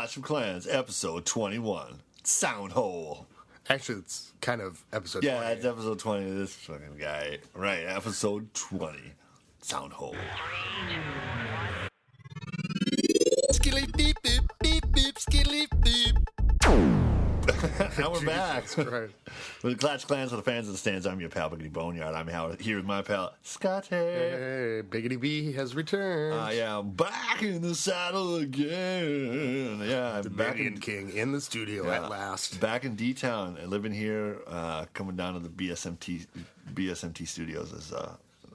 Clash of Clans, episode 21, Soundhole. Actually, it's kind of episode 20. Yeah, it's episode 20 of this fucking guy. Right, episode 20, Soundhole. Skilly beep beep beep beep skilly beep. Now we're back. Right. With the Clash of Clans for the fans of the stands, I'm your pal, Biggity Boneyard. I'm here with my pal, Scotty. Hey, Biggity B has returned. Yeah, I'm back in the saddle again. Yeah, I'm the back Minion King in the studio at last. Back in D-Town, living here, coming down to the BSMT studios.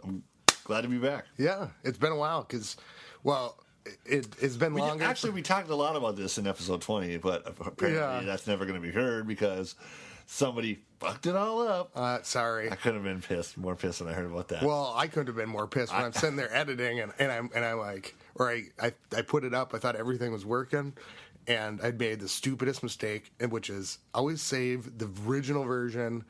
I'm glad to be back. Yeah, it's been a while because, well, it's been longer. Actually, we talked a lot about this in episode 20, but apparently that's never going to be heard because somebody fucked it all up. Sorry. I could have been more pissed when I heard about that. Well, I couldn't have been more pissed when I'm sitting there editing and I'm like, or I put it up. I thought everything was working, and I'd made the stupidest mistake, which is always save the original version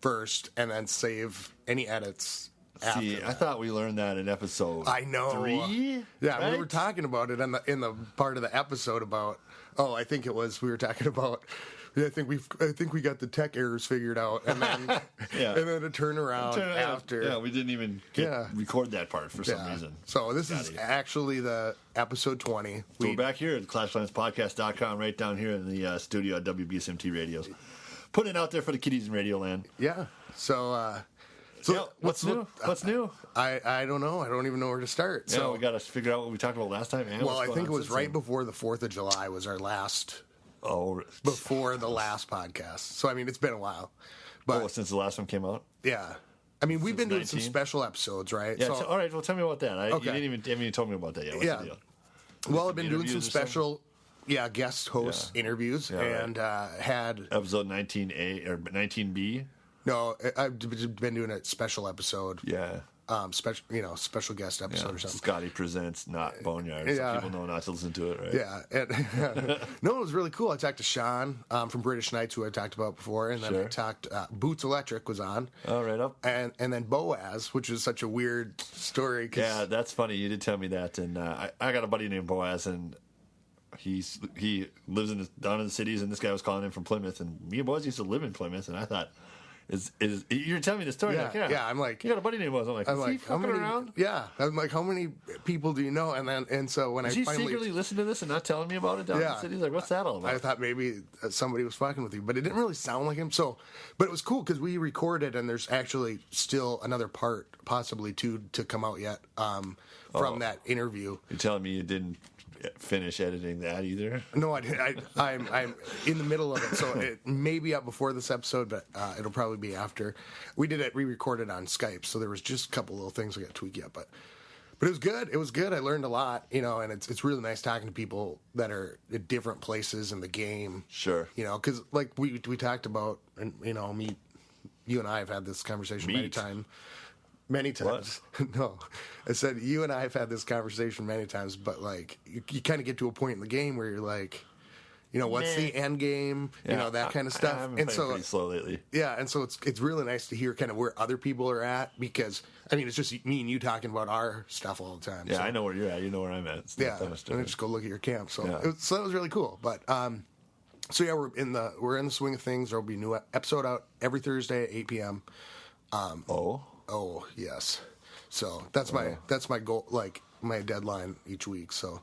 first, and then save any edits. See, I thought we learned that in episode 3. Yeah, right? we were talking about it in the part of the episode about. Oh, I think it was we were talking about. Yeah, I think we got the tech errors figured out, and then and then a turnaround after. Yeah, we didn't even record that part for some reason. So this is actually the episode 20. So we're back here at ClashLandsPodcast.com, right down here in the studio at WBSMT Radios, putting it out there for the kiddies in Radio Land. Yeah. So. What's new? What's new? I don't know. I don't even know where to start. Yeah, so we got to figure out what we talked about last time. Well, I think it was right before the 4th of July was our last. Before the last podcast. So I mean, it's been a while. But since the last one came out. Yeah. I mean, we've been doing some special episodes, right? Yeah. All right. Well, tell me about that. You haven't even told me about that yet. What's the deal? Well, I've been doing some special. Yeah, guest host interviews and had episode 19A or 19B. No, I've been doing a special episode. Yeah. Special guest episode or something. Scotty presents Not Boneyard. So people know not to listen to it, right? Yeah. And, no, it was really cool. I talked to Sean from British Knights, who I talked about before, and then I talked. Boots Electric was on. Oh, right up. And then Boaz, which is such a weird story. Yeah, that's funny. You did tell me that, and I got a buddy named Boaz, and he lives down in the cities, and this guy was calling in from Plymouth, and me and Boaz used to live in Plymouth, and I thought. You're telling me the story? Yeah. I'm like, you got a buddy named Boaz. I'm like, is he fucking around? Yeah, I'm like, how many people do you know? And so when Is he secretly listening to this and not telling me about it down in the city? He's like, what's that all about? I thought maybe somebody was fucking with you, but it didn't really sound like him. So, but it was cool because we recorded, and there's actually still another part, possibly two, to come out yet from that interview. You're telling me you didn't finish editing that either? No, I didn't. I'm in the middle of it, so it may be up before this episode, but it'll probably be after. We recorded on Skype, so there was just a couple little things we got to tweak yet, but it was good. It was good. I learned a lot, and it's really nice talking to people that are at different places in the game. Sure. Because like we talked about, and you and I have had this conversation many times. Many times. What? No. I said, you and I have had this conversation many times, but, like, you kind of get to a point in the game where you're like, what's the end game? That kind of stuff. I've been playing pretty slow lately. Yeah, and so it's really nice to hear kind of where other people are at because, I mean, it's just me and you talking about our stuff all the time. Yeah, so. I know where you're at. You know where I'm at. And I just go look at your camp. So, that was really cool. But, we're in the swing of things. There'll be a new episode out every Thursday at 8 p.m. Oh yes, so that's my goal, like my deadline each week. So,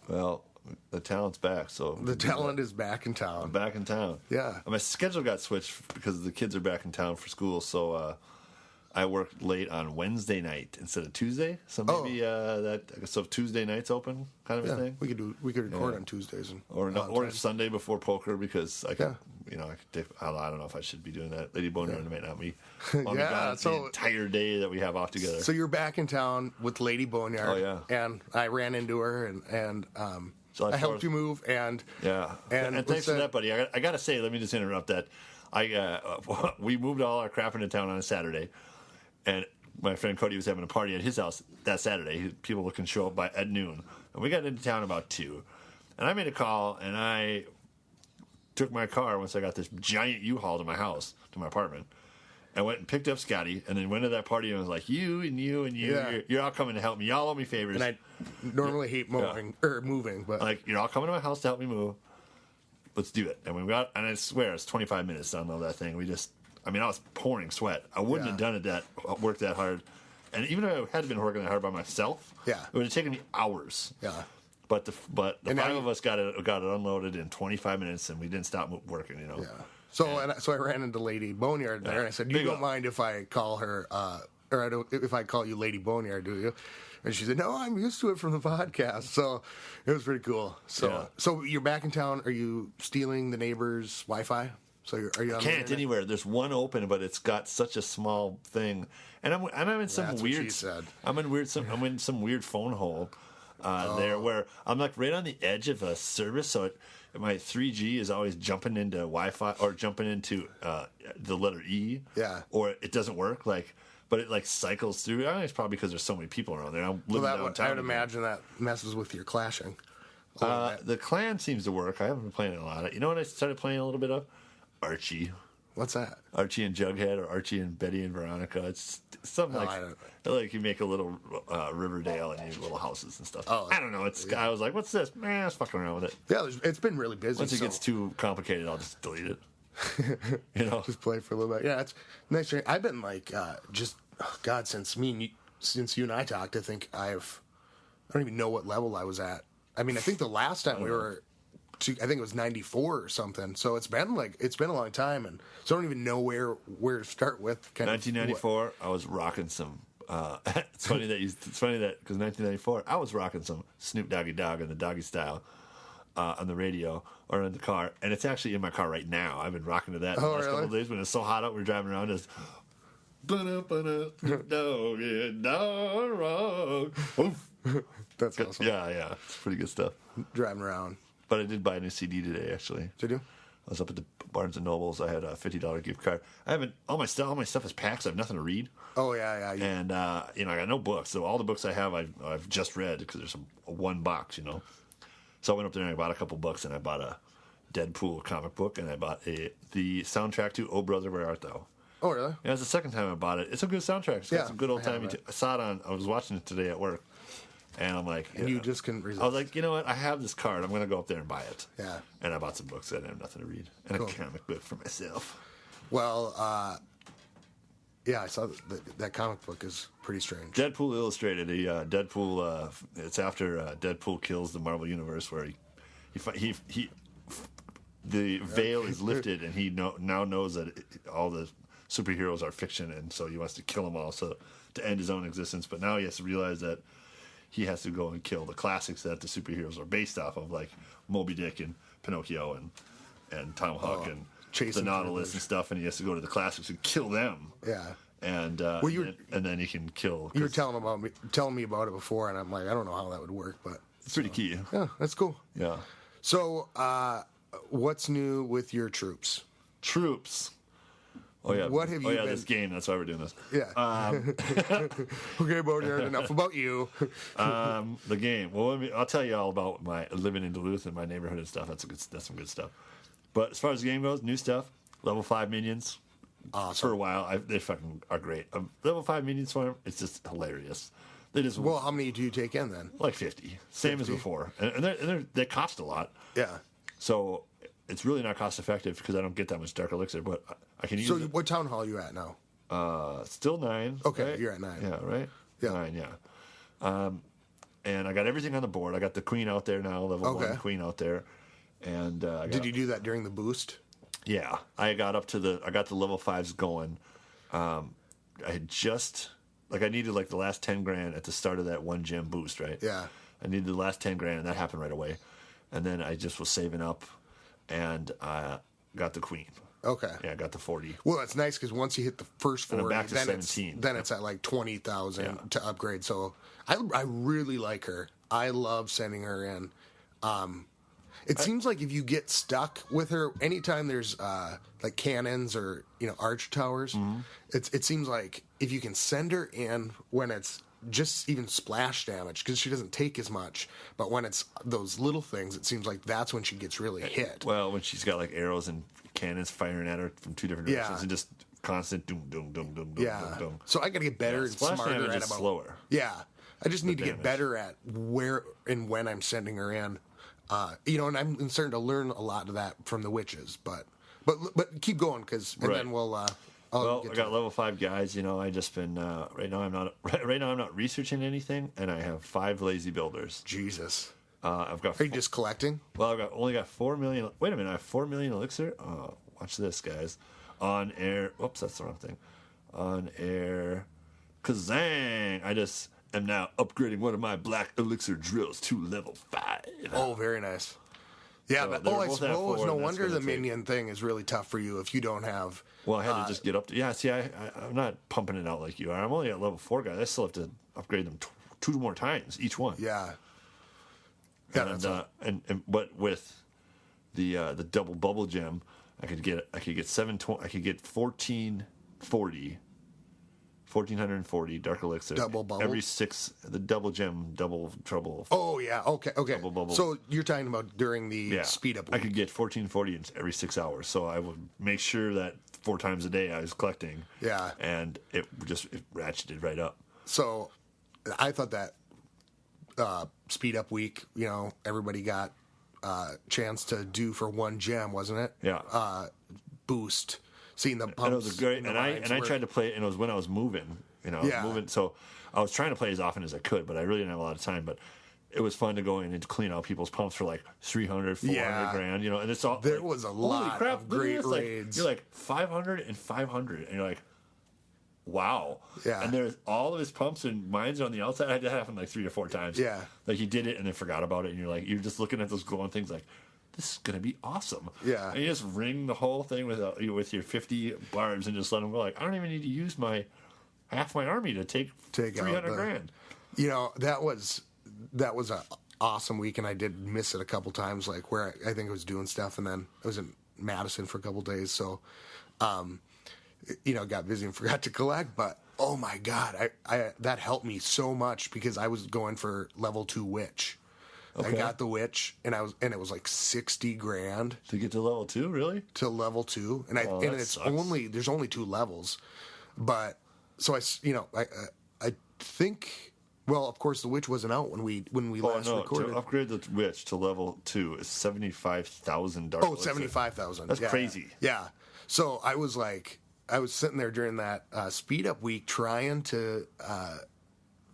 well, the talent's back. So the talent is back in town. I'm back in town. Yeah, my schedule got switched because the kids are back in town for school. So I worked late on Wednesday night instead of Tuesday. So maybe so if Tuesday night's open, kind of a thing. We could record on Tuesdays or Sunday before poker because I could. I don't know if I should be doing that. Lady Boneyard might not be. The entire day that we have off together. So you're back in town with Lady Boneyard. Oh yeah. And I ran into her and I helped you move and thanks for that, buddy. I gotta say, let me just interrupt that. We moved all our crap into town on a Saturday, and my friend Cody was having a party at his house that Saturday. People can show up at noon, and we got into town about 2, and I made a call and I took my car once I got this giant U-Haul to my house, to my apartment, I went and picked up Scotty, and then went to that party, and I was like, you and you and you, Yeah. you're all coming to help me. Y'all owe me favors. And I normally hate moving, but Like, you're all coming to my house to help me move. Let's do it. And I swear, it's 25 minutes to unload that thing. I was pouring sweat. I wouldn't have done it worked that hard. And even if I had been working that hard by myself, Yeah. it would have taken me hours. yeah. But the five of us got it unloaded in 25 minutes, and we didn't stop working. Yeah. So I ran into Lady Boneyard there, and I said, "You don't mind if I call her, if I call you Lady Boneyard, do you?" And she said, "No, I'm used to it from the podcast." So it was pretty cool. So you're back in town. Are you stealing the neighbor's Wi-Fi? So are you on the Can't internet? anywhere. There's one open, but it's got such a small thing, and I'm in some That's what weird. she said. I'm in some weird phone hole there where I'm like right on the edge of a service, so my 3G is always jumping into Wi-Fi or jumping into the letter E. Yeah. Or it doesn't work but it like cycles through. I think it's probably because there's so many people around there. I'm living downtown. I would imagine that messes with your clashing. The clan seems to work. I haven't been playing it a lot. You know what I started playing a little bit of? Archie. What's that? Archie and Jughead, or Archie and Betty and Veronica. It's something like you make a little Riverdale and you little houses and stuff. Oh, I don't know. I was like, what's this? Man, I was fucking around with it. Yeah, it's been really busy. Once it gets too complicated, I'll just delete it. Just play for a little bit. Yeah, it's nice. I've been like since you and I talked. I think I don't even know what level I was at. I mean, I think the last time we were. I think it was 94 or something. So it's been a long time, and so I don't even know where to start with. 1994, I was rocking some. It's funny that because 1994, I was rocking some Snoop Doggy Dogg in the doggy style on the radio or in the car, and it's actually in my car right now. I've been rocking to that the last couple of days when it's so hot out. We're driving around. It's Snoop Doggy Dogg. That's awesome. Yeah, it's pretty good stuff. Driving around. But I did buy a new CD today, actually. Did you? I was up at the Barnes and Nobles. I had a $50 gift card. All my stuff is packed. So I have nothing to read. Oh yeah. And I got no books. So all the books I have, I've just read because there's one box, So I went up there and I bought a couple books, and I bought a Deadpool comic book, and I bought the soundtrack to "Oh Brother, Where Art Thou." Oh really? Yeah, it's the second time I bought it. It's a good soundtrack. It's got some good old timey. I saw it on. I was watching it today at work. And I'm like... And you just couldn't resist. I was like, you know what? I have this card. I'm going to go up there and buy it. Yeah. And I bought some books. I didn't have nothing to read. And a comic book for myself. Well, I saw that comic book is pretty strange. Deadpool Illustrated. Deadpool... it's after Deadpool kills the Marvel Universe, where he the veil is lifted, and he now knows that all the superheroes are fiction, and so he wants to kill them all to end his own existence. But now he has to realize that he has to go and kill the classics that the superheroes are based off of, like Moby Dick and Pinocchio and Tomahawk and the Nautilus and stuff. And he has to go to the classics and kill them. Yeah. And and then he can kill. You were telling me about it before, and I'm like, I don't know how that would work, but it's pretty key. Yeah, that's cool. Yeah. So, what's new with your troops? Oh yeah. What have you been... this game. That's why we're doing this. Yeah. Okay, Boneyard, enough about you. The game. Well, I'll tell you all about my living in Duluth and my neighborhood and stuff. That's some good stuff. But as far as the game goes, new stuff. Level 5 minions. Awesome. For a while, they fucking are great. Level 5 minions for them, it's just hilarious. They just how many do you take in then? Like 50, same as before, and they cost a lot. Yeah. So it's really not cost effective because I don't get that much dark elixir, but I can use. So what town hall are you at now? Still 9. Okay, right? you're at 9. Yeah, right. Yeah. 9. Yeah. And I got everything on the board. I got the queen out there now, level 1 queen out there, and did you do that during the boost? Yeah, I got the level 5s going. I had just I needed the last 10 grand at the start of that one gem boost, right? Yeah. I needed the last 10 grand, and that happened right away. And then I just was saving up, and I got the queen. Okay. Yeah, I got the 40. Well, that's nice because once you hit the first 40, back to 17. Then it's at like 20,000 to upgrade. So I really like her. I love sending her in. It seems like if you get stuck with her, anytime there's like cannons or arch towers, it seems like if you can send her in when it's just even splash damage, because she doesn't take as much, but when it's those little things, it seems like that's when she gets really hit. Well, when she's got arrows and cannons firing at her from 2 different directions and just constant doom, doom, doom, doom, Yeah. doom, doom. So I got to get better and Splash smarter damage at is about slower. Yeah, I just need to get damage. better at where and when I'm sending her in. And I'm starting to learn a lot of that from the witches. But keep going and then we'll. Well, I got level 5 guys. I just been right now. I'm not researching anything, and I have 5 lazy builders. Jesus. I've got. Are you just collecting? Well, I've only got 4 million. Wait a minute, I have 4 million elixir. Watch this, guys. On air. Whoops, that's the wrong thing. On air. Kazang! I just am now upgrading one of my black elixir drills to level 5. Oh, very nice. Yeah, So but I both have suppose 4, no and that's wonder gonna the take- minion thing is really tough for you if you don't have. Well, I had to just get up to. Yeah, see, I'm not pumping it out like you are. I'm only at level 4 guys. I still have to upgrade them 2 more times each one. Yeah. But with the double bubble gem, I could get 1440 dark elixir. Double bubble? Every 6, the double gem, double trouble. Oh yeah. Okay. Double bubble. So you're talking about during the speed up. I could get 1440 every 6 hours. So I would make sure that 4 times a day I was collecting. Yeah. And it ratcheted right up. So I thought that speed up week, everybody got chance to do for 1 gem, wasn't it? Yeah. Boost. Seeing the pumps. And it was great. the And I lines where- tried to play it, and it was when I was moving. I was moving. So I was trying to play as often as I could, but I really didn't have a lot of time. But it was fun to go in and clean out people's pumps for like 300, 400 grand, and it's all. There was a lot holy crap, of look at great this, raids. You're like 500 and 500, and you're like, wow. Yeah. And there's all of his pumps and mines are on the outside. I had that happen like 3 or 4 times. Yeah. Like he did it and then forgot about it, and you're just looking at those glowing things like, this is gonna be awesome. Yeah. And you just ring the whole thing with your 50 barbs and just let them go. Like, I don't even need to use half my army to take Take out 300 grand. That was an awesome week, and I did miss it a couple times, like where I think I was doing stuff, and then I was in Madison for a couple days, so got busy and forgot to collect. But oh my god, I that helped me so much because I was going for level 2 witch. Okay. I got the witch, and it was like 60 grand To get to level 2, really? to level 2, and that it's sucks. there's only 2 levels, but so I think. Well, of course, the witch wasn't out when we last recorded. To upgrade the witch to level 2 is 75,000 dark. Oh, 75,000. That's crazy. Yeah. So I was sitting there during that speed up week trying to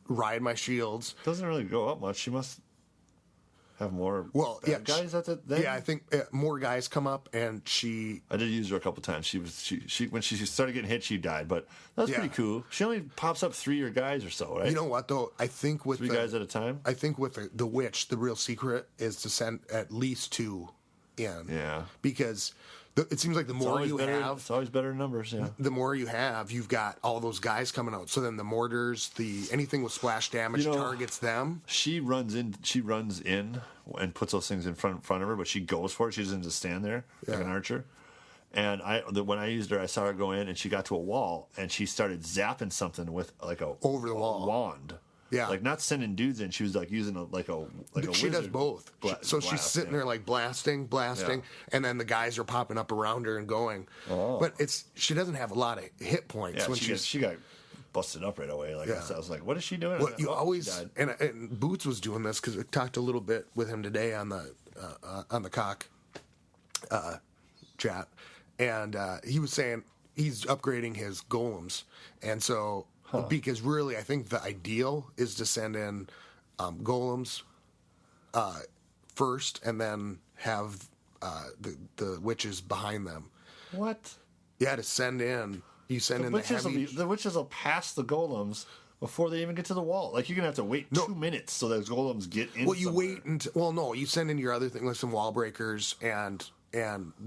ride my shields. Doesn't really go up much. She must have more guys at the then? Yeah, I think more guys come up, and she. I did use her a couple times. She when she started getting hit, she died, but that's pretty cool. She only pops up 3 or guys or so, right? You know what though? I think with 3 guys at a time. I think with the witch, the real secret is to send at least 2 in. Yeah. Because it seems like the more you have, it's always better in numbers. Yeah. the more you have, you've got all those guys coming out. So then the mortars, anything with splash damage targets them. She runs in and puts those things in front of her, but she goes for it. She doesn't just stand there like an archer. And when I used her, I saw her go in, and she got to a wall, and she started zapping something with like a over the wall wand. Yeah, like not sending dudes in. She was like using a She does both. So she's blast, sitting there like blasting, and then the guys are popping up around her and going. Oh. But she doesn't have a lot of hit points. Yeah, when she got busted up right away. Like I was like, what is she doing? Well, you always and Boots was doing this because we talked a little bit with him today on the cock chat, and he was saying he's upgrading his golems, and so. Because really, I think the ideal is to send in golems first, and then have the witches behind them. What? Yeah, to send in. You send in the heavy. The witches will pass the golems before they even get to the wall. Like you're gonna have to wait 2 minutes so those golems get in. Well, you wait until. Well, no, you send in your other thing like some wall breakers and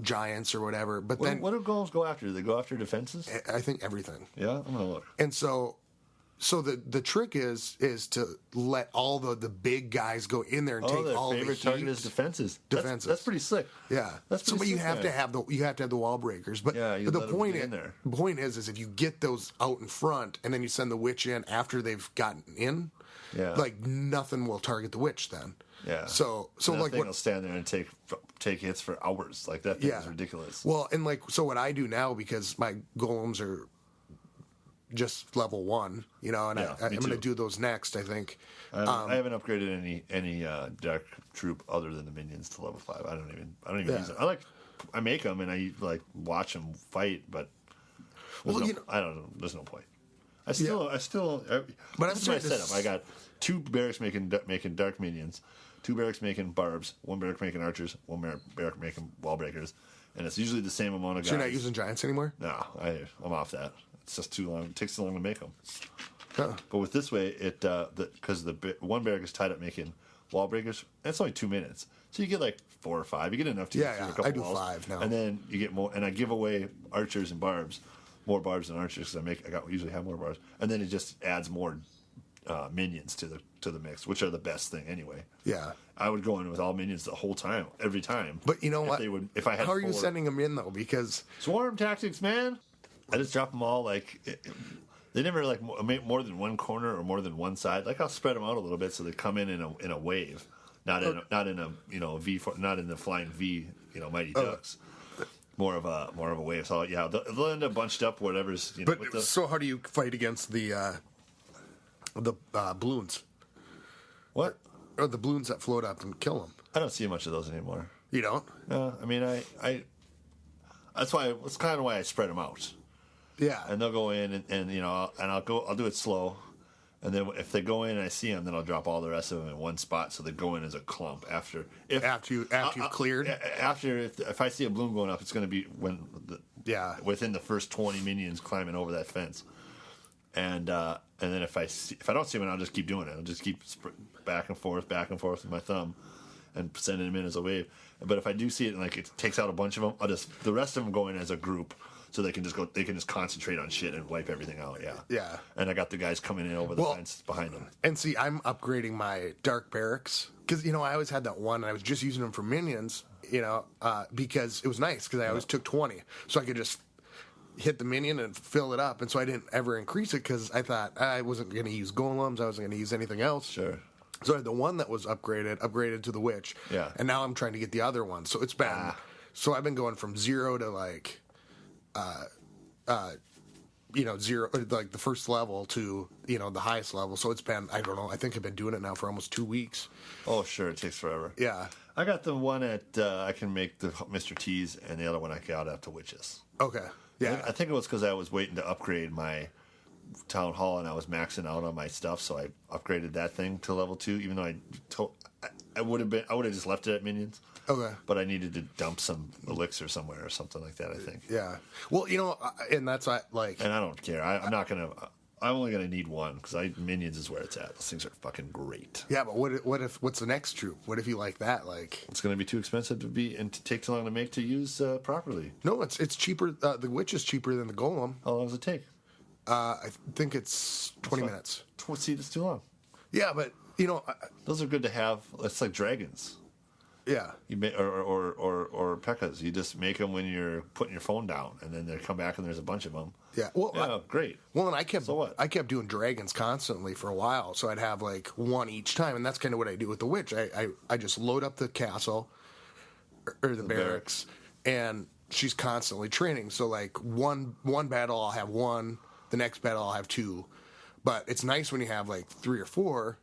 giants or whatever. But then what do golems go after? Do they go after defenses? I think everything. Yeah, I'm gonna look. And so the trick is to let all the big guys go in there and take all the favorite target is defenses. That's pretty slick. Yeah, that's pretty but you have to have the wall breakers. But the point is if you get those out in front and then you send the witch in after they've gotten in, like nothing will target the witch then. Yeah. So and like thing will stand there and take hits for hours. Like that thing is ridiculous. Well, and like so what I do now, because my golems are just level 1, and I'm going to do those next. I think. I haven't upgraded any dark troop other than the minions to level 5. I don't even use it. I make them and I like watch them fight, but I don't know. There's no point. But this is my setup. I got 2 barracks making dark minions, 2 barracks making barbs, 1 barrack making archers, 1 barrack making wall breakers, and it's usually the same amount of guys. So you're not using giants anymore? No, I'm off that. It's just too long. It takes too long to make them. Huh. But with this way, because the 1 barrack is tied up making wall breakers, that's only 2 minutes. So you get like 4 or 5. You get enough to get through a couple I do walls. 5 now. And then you get more, and I give away archers and barbs, more barbs than archers because I usually have more barbs, and then it just adds more minions to the mix, which are the best thing anyway. Yeah, I would go in with all minions the whole time, every time. But you know what? If I had how are you sending them in though? Because swarm tactics, man. I just drop them all like. They never like make more than one corner or more than one side. Like I'll spread them out a little bit so they come in a wave, not in a V, not in the flying V, Mighty Ducks. More of a wave. So yeah, they'll end up bunched up, whatever's. So how do you fight against the balloons? What? Or the balloons that float up and kill them? I don't see much of those anymore. You don't? No, I mean that's kind of why I spread them out. Yeah, and they'll go in and I'll do it slow, and then if they go in and I see them, then I'll drop all the rest of them in one spot so they go in as a clump after you've cleared. If I see a bloom going up, it's going to be within the first 20 minions climbing over that fence, and then if I don't see one, I'll just keep doing it. I'll just keep back and forth with my thumb, and sending them in as a wave. But if I do see it and like it takes out a bunch of them, the rest of them go in as a group. So they can just concentrate on shit and wipe everything out. Yeah. Yeah. And I got the guys coming in over the fence behind them. And see, I'm upgrading my dark barracks because I always had that one, and I was just using them for minions. Because it was nice because I always took 20, so I could just hit the minion and fill it up, and so I didn't ever increase it because I thought I wasn't going to use golems, I wasn't going to use anything else. Sure. So I had the one that was upgraded to the witch. Yeah. And now I'm trying to get the other one. So it's been so I've been going from 0 to like. 0, like the first level to the highest level. So it's been, I don't know, I think I've been doing it now for almost 2 weeks. Oh sure, it takes forever. Yeah, I got the one at I can make the Mr. T's, and the other one I got up to witches. Okay, yeah, I think it was because I was waiting to upgrade my town hall and I was maxing out on my stuff, so I upgraded that thing to level 2, even though I would have just left it at minions. Okay. But I needed to dump some elixir somewhere or something like that, I think. Yeah. Well, and that's like... And I don't care. I'm only going to need one, because minions is where it's at. Those things are fucking great. Yeah, but what's the next troop? What if you like that? Like... It's going to be too expensive and to take too long to make to use properly. No, it's cheaper. The witch is cheaper than the golem. How long does it take? I think it's 20 minutes. See, that's too long. Yeah, but, those are good to have. It's like dragons. Yeah. You or P.E.K.K.A.s. You just make them when you're putting your phone down, and then they come back and there's a bunch of them. Yeah. Well, great. Well, and I kept doing dragons constantly for a while, so I'd have like one each time, and that's kind of what I do with the witch. I just load up the castle or the barracks, and she's constantly training. So like one battle I'll have one, the next battle I'll have 2, but it's nice when you have like 3 or 4.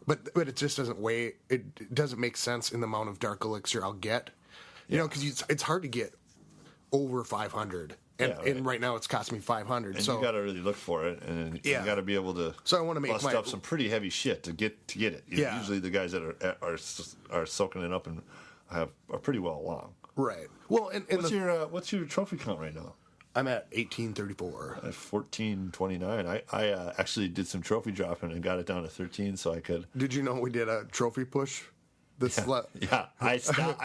But it just doesn't weigh. It doesn't make sense in the amount of dark elixir I'll get, because it's hard to get over 500, and right now it's costing me 500. And so you got to really look for it, and you got to be able to. So I want to make bust up some pretty heavy shit to get it. Usually the guys that are soaking it up and are pretty well along. Right. Well, and what's your trophy count right now? I'm at 1834. At 1429. I actually did some trophy dropping and got it down to 13, so I could. Did you know we did a trophy push? Yeah. I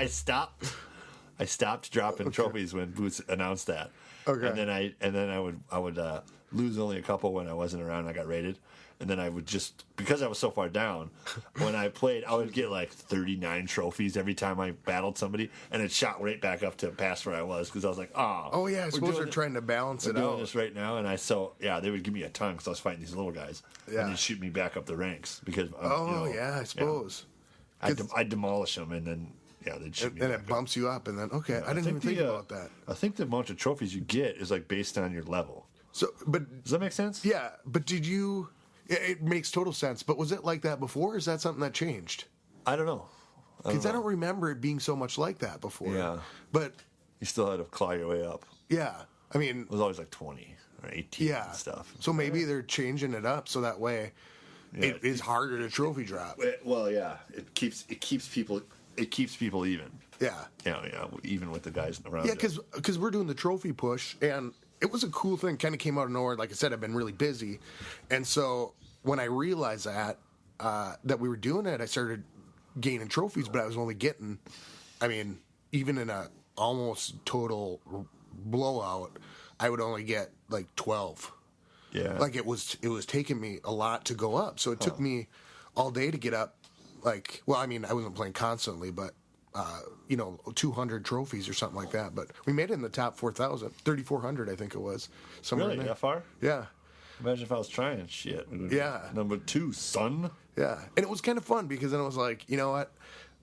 stopped dropping trophies when Boots announced that. Okay. And then I would lose only a couple when I wasn't around. I got raided. And then I would just, because I was so far down, when I played, I would get like 39 trophies every time I battled somebody, and it shot right back up to past where I was, because I was like, oh yeah, I suppose they're trying to balance it out. We're doing this right now, and they would give me a ton because I was fighting these little guys, and they'd shoot me back up the ranks because. I suppose. I demolish them, and then they'd shoot me. And it bumps you up, and then I didn't even think about that. I think the amount of trophies you get is like based on your level. So, but does that make sense? Yeah, but did you? It makes total sense. But was it like that before? Or is that something that changed? I don't know. Because I don't remember it being so much like that before. Yeah, but you still had to claw your way up. Yeah, I mean, it was always like 20 or 18 and stuff. So maybe they're changing it up so that way it is harder to trophy drop. Well, yeah, it keeps people even. Yeah, even with the guys around. Yeah, because we're doing the trophy push, and it was a cool thing. Kind of came out of nowhere. Like I said, I've been really busy, and so when I realized that we were doing it, I started gaining trophies, but I was only getting, I mean, even in a almost total blowout, I would only get like 12. Yeah, like it was taking me a lot to go up. So it took me all day to get up. Like, well, I mean, I wasn't playing constantly, but 200 trophies or something like that. But we made it in the top 4,000, 3,400, I think it was. Really, that far? Yeah. Imagine if I was trying shit. Yeah. Number 2, son. Yeah, and it was kind of fun because then it was like, you know what?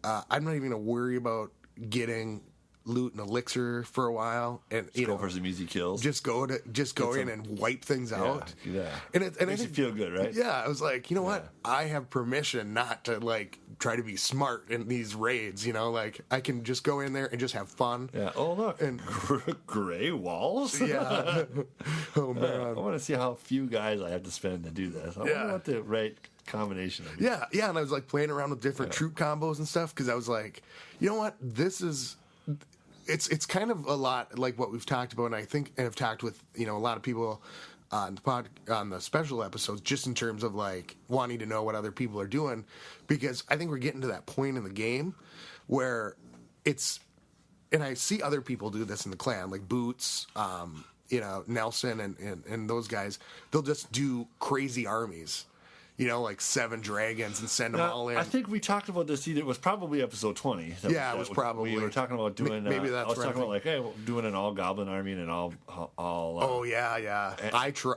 I'm not even gonna worry about getting loot and elixir for a while, and go for some easy kills. Just go in and wipe things out. Yeah, and it makes you feel good, right? Yeah, I was like, you know what? I have permission not to like try to be smart in these raids. Like I can just go in there and just have fun. Yeah. Oh look, and gray walls. Yeah. Oh man, I want to see how few guys I have to spend to do this. I wonder what the right combination of. Yeah, and I was like playing around with different troop combos and stuff because I was like, you know what? This is. It's kind of a lot like what we've talked about, and I think and have talked with a lot of people on the special episodes, just in terms of like wanting to know what other people are doing, because I think we're getting to that point in the game where it's, and I see other people do this in the clan, like Boots, Nelson, and those guys. They'll just do crazy armies. Like 7 dragons and send them all in. I think we talked about this. It was probably episode 20. It was probably. We were talking about doing. Maybe that's. I was talking about like, hey, doing an all goblin army and an all. Oh yeah.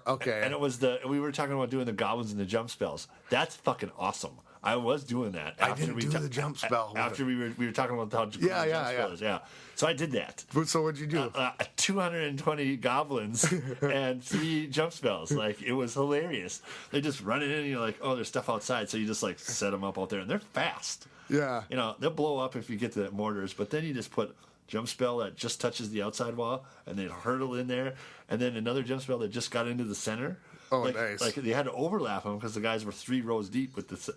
Okay. And it was we were talking about doing the goblins and the jump spells. That's fucking awesome. I was doing that. I didn't do the jump spell. After we were talking about how jump spells. Yeah. So I did that. So what'd you do? 220 goblins and 3 jump spells. Like, it was hilarious. They just run it in and you're like, oh, there's stuff outside. So you just like set them up out there and they're fast. Yeah. They'll blow up if you get the mortars, but then you just put jump spell that just touches the outside wall and they'd hurtle in there. And then another jump spell that just got into the center. Oh, nice. Like they had to overlap them because the guys were 3 rows deep with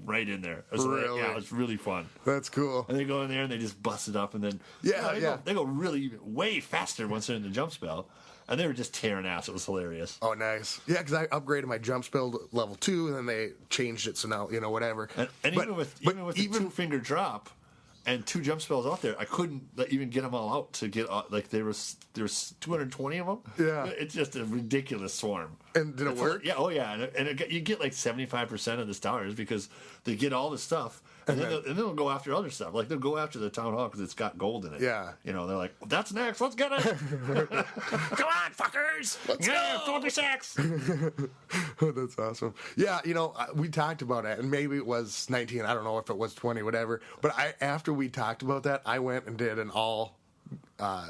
right in there. Really? It was really fun. That's cool. And they go in there and they just bust it up, and then they go really way faster once they're in the jump spell, and they were just tearing ass. It was hilarious. Oh, nice. Yeah, because I upgraded my jump spell to level 2, and then they changed it, so now whatever. And even with the 2-finger drop. And 2 jump spells out there, I couldn't even get them all out to get like there's 220 of them. Yeah, it's just a ridiculous swarm. And did it work? Yeah, oh yeah, and you get like 75% of the stars because they get all the stuff, and then they'll go after other stuff. Like they'll go after the town hall because it's got gold in it. Yeah, they're like, well, that's next. Let's get it. Come on, fuckers. Let's go. 26. That's awesome. Yeah, we talked about it, and maybe it was 19. I don't know if it was 20, whatever. But after we talked about that, I went and did an all. I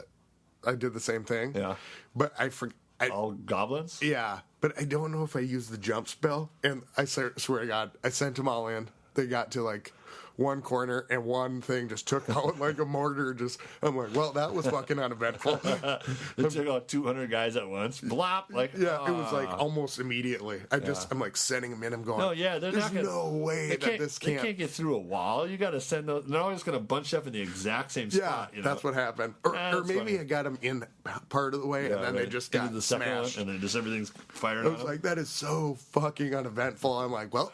did the same thing. Yeah, but I forgot. All goblins? Yeah, but I don't know if I used the jump spell. And I swear to God, I sent them all in. They got to like one corner and one thing just took out like a mortar. I'm like, well, that was fucking uneventful. They took out 200 guys at once. Blop. It was like almost immediately. I'm like sending them in. I'm going, no, yeah, there's no way that this can't. They can't get through a wall. You got to send those. They're always going to bunch up in the exact same spot. That's what happened. Or maybe funny. I got them in part of the way, and then they just got the smashed. One, and then just everything's fired. I was like, that is so fucking uneventful. I'm like, well,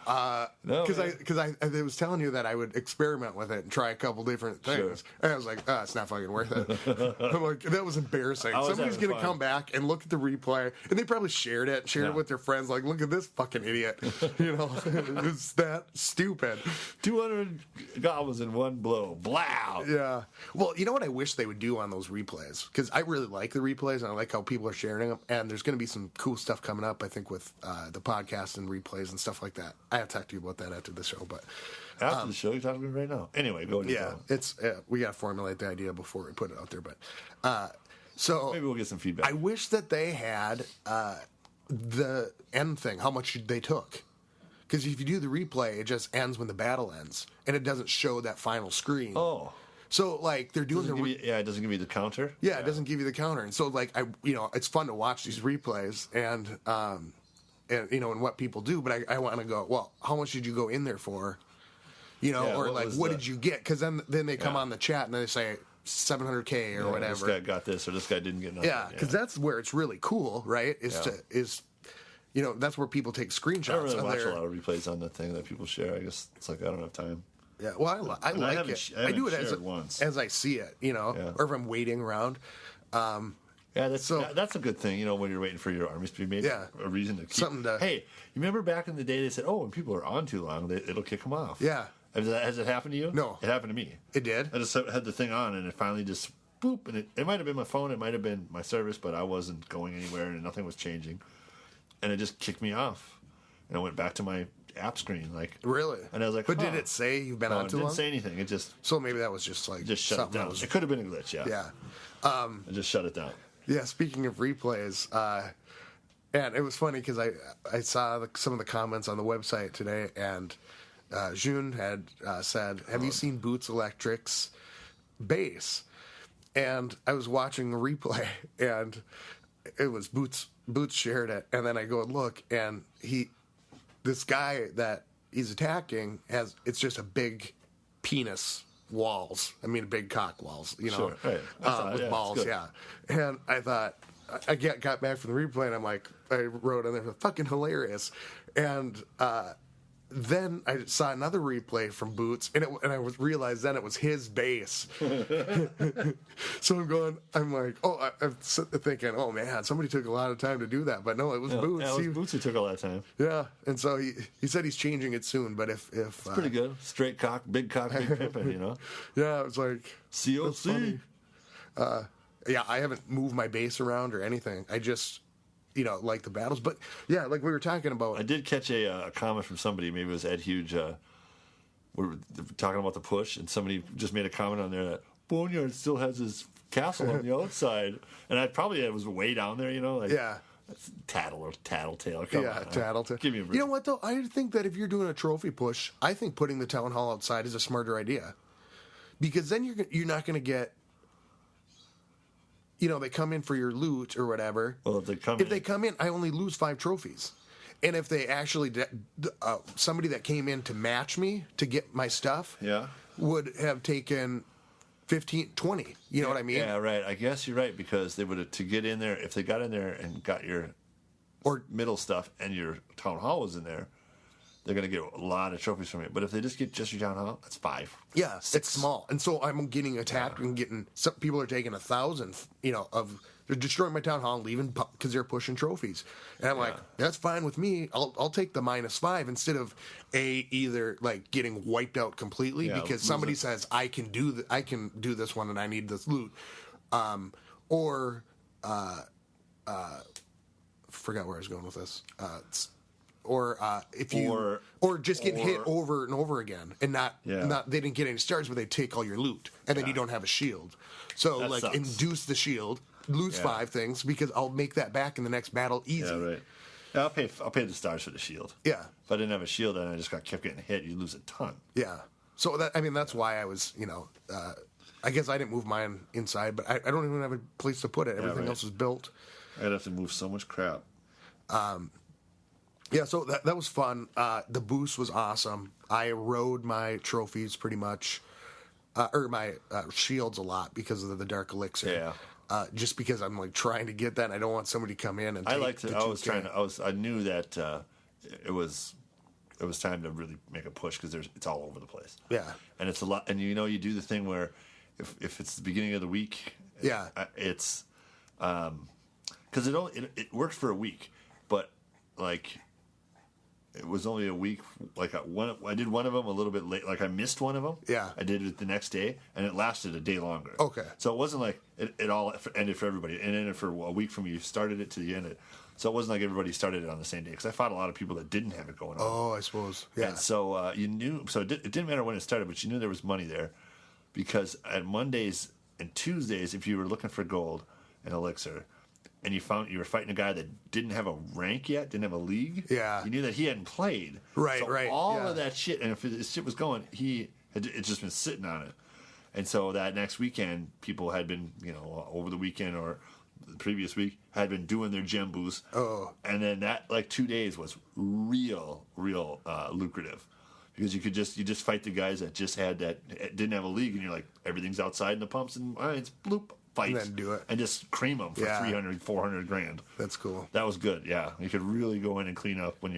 because I was telling you that I would experiment with it and try a couple different things. Sure. And I was like, it's not fucking worth it. I'm like, that was embarrassing. Somebody's going to come back and look at the replay, and they probably shared it with their friends, like, look at this fucking idiot. It's that stupid. 200 goblins in one blow. Blow. Yeah. Well, you know what I wish they would do on those replays? Because I really like the replays, and I like how people are sharing them, and there's going to be some cool stuff coming up, I think, with the podcast and replays and stuff like that. I have to talk to you about that after the show, but After the show, you're talking to me right now. Anyway, go ahead. Yeah, it's we got to formulate the idea before we put it out there. But so maybe we'll get some feedback. I wish that they had the end thing, how much they took. Because if you do the replay, it just ends when the battle ends, and it doesn't show that final screen. Oh. So, like, they're doing it doesn't give you the counter? Yeah, it doesn't give you the counter. And so, like, it's fun to watch these replays and and what people do, but I want to go, well, how much did you go in there for? Or, like, what did you get? Because then they come on the chat and they say, 700K or whatever. This guy got this, or this guy didn't get nothing. Yeah, because that's where it's really cool, right? That's where people take screenshots. I don't really watch a lot of replays on the thing that people share. I guess it's like I don't have time. Yeah, well, I like it. I do it as I see it, or if I'm waiting around. Yeah, that's a good thing, when you're waiting for your armies to be made. Yeah, a reason to keep. Something to. Hey, you remember back in the day they said, when people are on too long, it'll kick them off. Yeah. Has it happened to you? No. It happened to me. It did? I just had the thing on, and it finally just, boop, and it might have been my phone, it might have been my service, but I wasn't going anywhere, and nothing was changing. And it just kicked me off. And I went back to my app screen. Really? And I was like, but did it say you've been on too long? It didn't say anything. It just... So maybe that was just like... Just shut it down. It could have been a glitch, yeah. Yeah. I just shut it down. Yeah, speaking of replays, and it was funny because I saw some of the comments on the website today, and June had said, have you seen Boots Electric's bass? And I was watching the replay, and it was Boots shared it, and then I go and look, and this guy that he's attacking it's just a big penis walls. I mean, big cock walls, Sure, right. With balls, yeah. And I thought, I got back from the replay, and I'm like, I wrote in there, fucking hilarious. And then I saw another replay from Boots, and I realized then it was his bass. So I'm like, I'm thinking, oh man, somebody took a lot of time to do that, but no, it was Boots. Yeah, it was Boots who took a lot of time. Yeah, and so he said he's changing it soon, but if it's pretty good, straight cock, big pimpin', Yeah, it was like COC. Yeah, I haven't moved my bass around or anything. I just. Like the battles. But, yeah, like we were talking about. I did catch a comment from somebody, maybe it was Ed Huge, we were talking about the push, and somebody just made a comment on there that Boneyard still has his castle on the outside. And it was way down there, yeah. That's tattletale. Come on. Tattletale. Give me a break. You know what, though? I think that if you're doing a trophy push, I think putting the town hall outside is a smarter idea. Because then you're not going to get... they come in for your loot or whatever. Well, if they come in, I only lose 5 trophies. And if they actually, somebody that came in to match me to get my stuff, would have taken 15, 20. You know what I mean? Yeah, right. I guess you're right, because they would have, to get in there, if they got in there and got your middle stuff and your town hall was in there, they're going to get a lot of trophies from it. But if they just get just your town hall, that's 5. Yeah, 6. It's small. And so I'm getting attacked and some people are taking 1,000, they're destroying my town hall and leaving because they're pushing trophies. And I'm like, that's fine with me. I'll take the -5 instead of either like getting wiped out completely because somebody says I can do this one and I need this loot, or forgot where I was going with this. Or just get hit over and over again, and not they didn't get any stars, but they take all your loot, and then you don't have a shield. So that sucks. Induce the shield, lose 5 things because I'll make that back in the next battle easy. Yeah, right. Yeah, I'll pay the stars for the shield. Yeah. If I didn't have a shield and I just kept getting hit, you lose a ton. Yeah. So that's why I was I guess I didn't move mine inside, but I don't even have a place to put it. Everything else is built. I'd have to move so much crap. Yeah, so that was fun. The boost was awesome. I rode my trophies pretty much, or my shields a lot because of the Dark Elixir. Yeah. Just because I'm like trying to get that, and I don't want somebody to come in and. I knew that it was time to really make a push because it's all over the place. Yeah. And it's a lot, and you do the thing where if it's the beginning of the week. Yeah. It's because it works for a week, but like. it was only a week. Like I did one of them a little bit late. Like I missed one of them. Yeah. I did it the next day, and it lasted a day longer. Okay. So it wasn't like it all ended for everybody. It ended for a week from you started it to the end. So it wasn't like everybody started it on the same day. Because I fought a lot of people that didn't have it going on. Oh, I suppose. Yeah. And so you knew. So it didn't matter when it started, but you knew there was money there, because at Mondays and Tuesdays, if you were looking for gold and elixir, and you were fighting a guy that didn't have a rank yet, didn't have a league. Yeah. You knew that he hadn't played. Right, so right. All yeah. of that shit, and if this shit was going, it's just been sitting on it. And so that next weekend, people had been, over the weekend or the previous week, had been doing their gem boosts. Oh. And then that, 2 days was real lucrative. Because you just fight the guys that just didn't have a league, and you're like, everything's outside in the pumps and mines, bloop. Fights, and then do it. and just cream them for 300, 400 grand. That's cool. That was good. Yeah, you could really go in and clean up when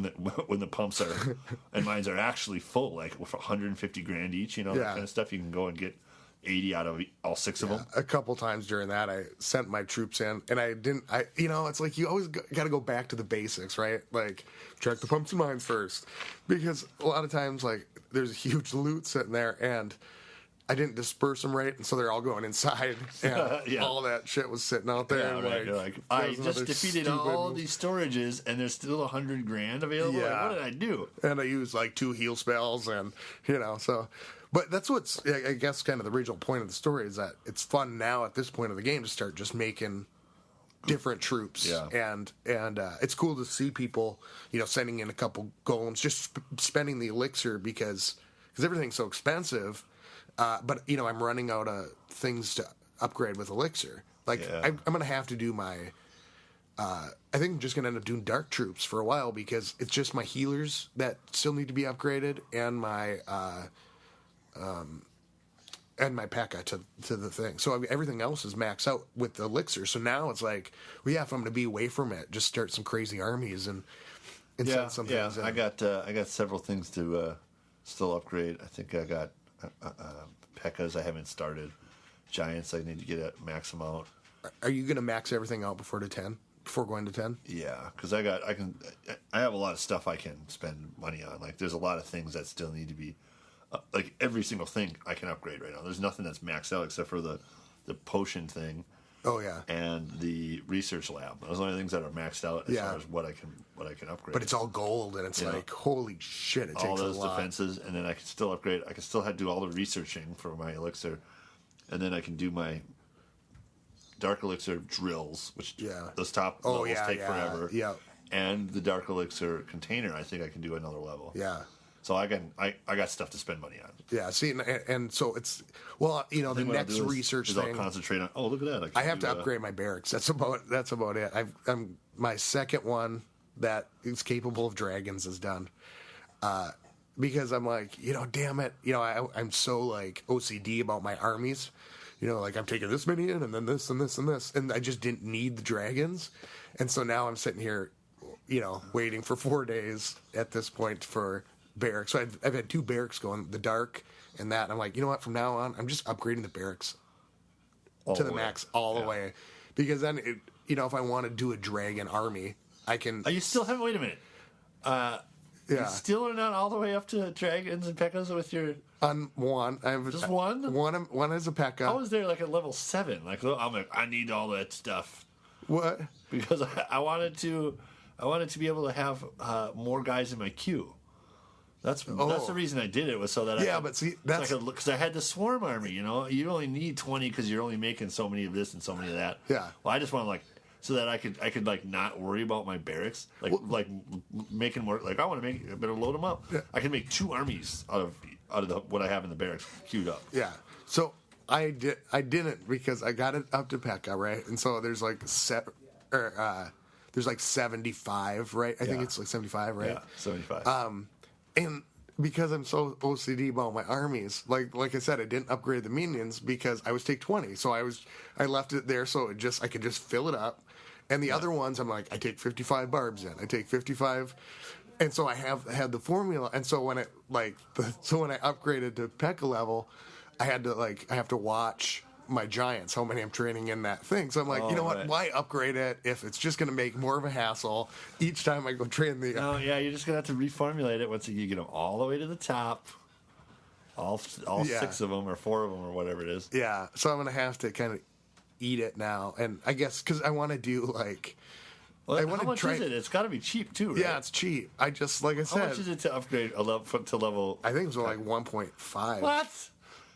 the pumps are and mines are actually full, like for 150 grand each. That kind of stuff. You can go and get 80 out of all 6 of them. A couple times during that, I sent my troops in, and it's like you always got to go back to the basics, right? Like check the pumps and mines first, because a lot of times like there's a huge loot sitting there, and I didn't disperse them right, and so they're all going inside, and all that shit was sitting out there. Yeah, right. You're like, I just defeated all these storages, and there's still 100 grand available. Yeah. Like, what did I do? And I used like 2 heal spells, and so. But that's what's, I guess, kind of the original point of the story is that it's fun now at this point of the game to start just making different troops, and it's cool to see people, sending in a couple golems, just spending the elixir because everything's so expensive. But I'm running out of things to upgrade with elixir. Like I'm gonna have to do my. I think I'm just gonna end up doing dark troops for a while because it's just my healers that still need to be upgraded and my P.E.K.K.A. to the thing. So everything else is maxed out with the elixir. So now it's like, if I'm gonna be away from it, just start some crazy armies and send some things in. I got several things to still upgrade. I think I got. P.E.K.K.A.s I haven't started. Giants I need to get a max amount. Are you going to max everything out before going to 10? Yeah, because I have a lot of stuff I can spend money on. Like there's a lot of things that still need to be, like every single thing I can upgrade right now. There's nothing that's maxed out except for the potion thing. Oh yeah, and the research lab. Those are the only things that are maxed out as far as what I can upgrade. But it's all gold, and it's like holy shit! It takes all those a lot. defenses, and then I can still upgrade. I can still do all the researching for my elixir, and then I can do my dark elixir drills, which those top levels take forever. Yeah, and the dark elixir container, I think I can do another level. Yeah. So I got stuff to spend money on. Yeah, see, and so it's the next research thing. I'll concentrate on. Oh, look at that! I have to upgrade my barracks. That's about it. I'm my second one that is capable of dragons is done, because I'm like, damn it, I'm so like OCD about my armies. Like I'm taking this many in, and then this and this and this, and I just didn't need the dragons, and so now I'm sitting here, waiting for 4 days at this point for barracks. So I've had 2 barracks going, the dark and that. And I'm like, you know what? From now on, I'm just upgrading the barracks to the max all the way, because then if I want to do a dragon army, I can. You still haven't. Wait a minute. You still are not all the way up to dragons and P.E.K.K.A.s with your. On one, I have just one. One is a P.E.K.K.A. I was there like at level 7. Like I'm like, I need all that stuff. What? Because I wanted to be able to have more guys in my queue. That's the reason I did it, was so that but see, that's because I had the swarm army. You only need 20 because you're only making so many of this and so many of that. Yeah. Well, I just want to so that I could like not worry about my barracks, making more. Like I want to I better load them up. Yeah. I can make 2 armies out of what I have in the barracks queued up. Yeah. So I didn't because I got it up to P.E.K.K.A., right? And so there's like there's like 75, right? I think it's like 75, right? Yeah, 75. And because I'm so OCD about my armies, like I said, I didn't upgrade the minions because I was take 20. So I left it there so I could just fill it up. And the other ones, I'm like, I take 55 barbs in. I take 55. And so I had the formula. And so when when I upgraded to P.E.K.K.A. level, I have to watch my giants, how many I'm training in that thing. So I'm like, you know what? Right. Why upgrade it if it's just going to make more of a hassle each time I go train the... No, yeah, you're just going to have to reformulate it once you get them all the way to the top. All 6 of them or 4 of them or whatever it is. Yeah, so I'm going to have to kind of eat it now. And I guess because I want to do like... Well, how much is it? It's got to be cheap too, right? Yeah, it's cheap. I just, like I said... How much is it to upgrade a level to level... I think it was like 1.5. What?